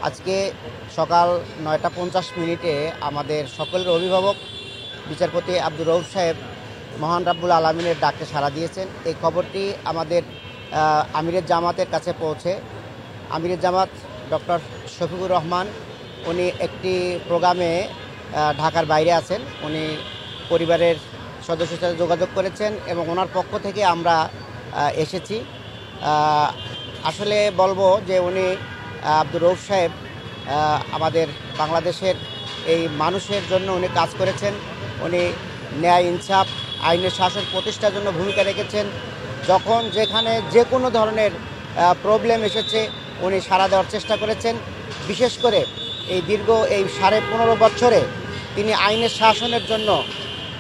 আজকে সকাল ৯টা ৫০ আমাদের সকলের অভিভাবক বিচারপতি আব্দুর রউফ সাহেব মহান রাব্বুল আলামিনের ডাকে সাড়া দিয়েছেন। এই খবরটি আমাদের আমিরের জামাতের কাছে পৌঁছে আমিরের জামাত ডক্টর শফিকুর রহমান উনি একটি প্রোগ্রামে ঢাকার বাইরে আছেন। উনি পরিবারের সদস্যের সাথে যোগাযোগ করেছেন এবং ওনার পক্ষ থেকে আমরা এসেছি। আসলে বলবো যে উনি আব্দুর রউফ সাহেব আমাদের বাংলাদেশের এই মানুষের জন্য উনি কাজ করেছেন। উনি ন্যায় ইনসাফ আইনের শাসন প্রতিষ্ঠার জন্য ভূমিকা রেখেছেন। যখন যেখানে যে কোনো ধরনের প্রবলেম এসেছে উনি সাড়া দেওয়ার চেষ্টা করেছেন। বিশেষ করে এই দীর্ঘ 15.5 বছরে তিনি আইনের শাসনের জন্য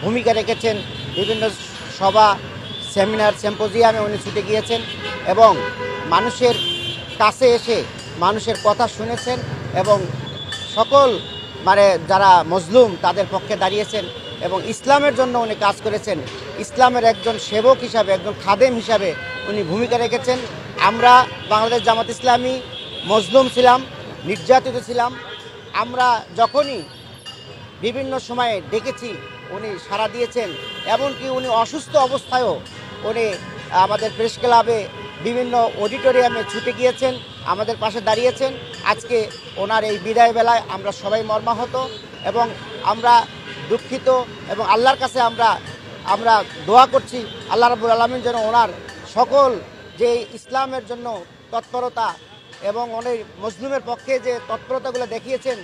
ভূমিকা রেখেছেন। বিভিন্ন সভা সেমিনার সিম্পোজিয়ামে উনি ছুটে গিয়েছেন এবং মানুষের কাছে এসে মানুষের কথা শুনেছেন এবং সকল যারা মজলুম তাদের পক্ষে দাঁড়িয়েছেন এবং ইসলামের জন্য উনি কাজ করেছেন। ইসলামের একজন সেবক হিসাবে, একজন খাদেম হিসাবে উনি ভূমিকা রেখেছেন। আমরা বাংলাদেশ জামাত ইসলামী মজলুম ছিলাম, নির্যাতিত ছিলাম। আমরা যখনই বিভিন্ন সময়ে ডেকেছি উনি সাড়া দিয়েছেন। এমনকি উনি অসুস্থ অবস্থায়ও উনি আমাদের প্রেস ক্লাবে বিভিন্ন অডিটোরিয়ামে ছুটে গিয়েছেন, আমাদের পাশে দাঁড়িয়েছেন। আজকে ওনার এই বিদায় বেলায় আমরা সবাই মর্মাহত এবং আমরা দুঃখিত এবং আল্লাহর কাছে আমরা দোয়া করছি আল্লাহ রাব্বুল আলামিন যেন ওনার সকল যে ইসলামের জন্য তৎপরতা এবং অনেক মুসলিমের পক্ষে যে তৎপরতাগুলো দেখিয়েছেন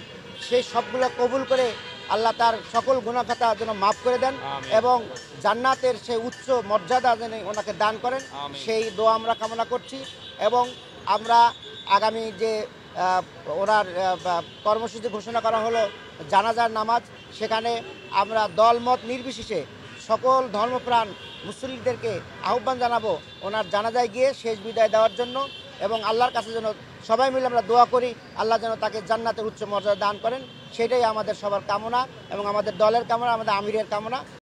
সেই সবগুলো কবুল করে আল্লাহ তার সকল গুনাহ খাতা যেন মাফ করে দেন এবং জান্নাতের সেই উচ্চ মর্যাদা যেন ওনাকে দান করেন, সেই দোয়া আমরা কামনা করছি। এবং আমরা আগামী যে ওনার কর্মসূচি ঘোষণা করা হলো জানাজার নামাজ, সেখানে আমরা দলমত নির্বিশেষে সকল ধর্মপ্রাণ মুসলিমদেরকে আহ্বান জানাবো ওনার জানাজায় গিয়ে শেষ বিদায় দেওয়ার জন্য এবং আল্লাহর কাছে যেন সবাই মিলে আমরা দোয়া করি আল্লাহ যেন তাকে জান্নাতের উচ্চ মর্যাদা দান করেন। সেটাই আমাদের সবার কামনা এবং আমাদের দলের কামনা, আমাদের আমিরের কামনা।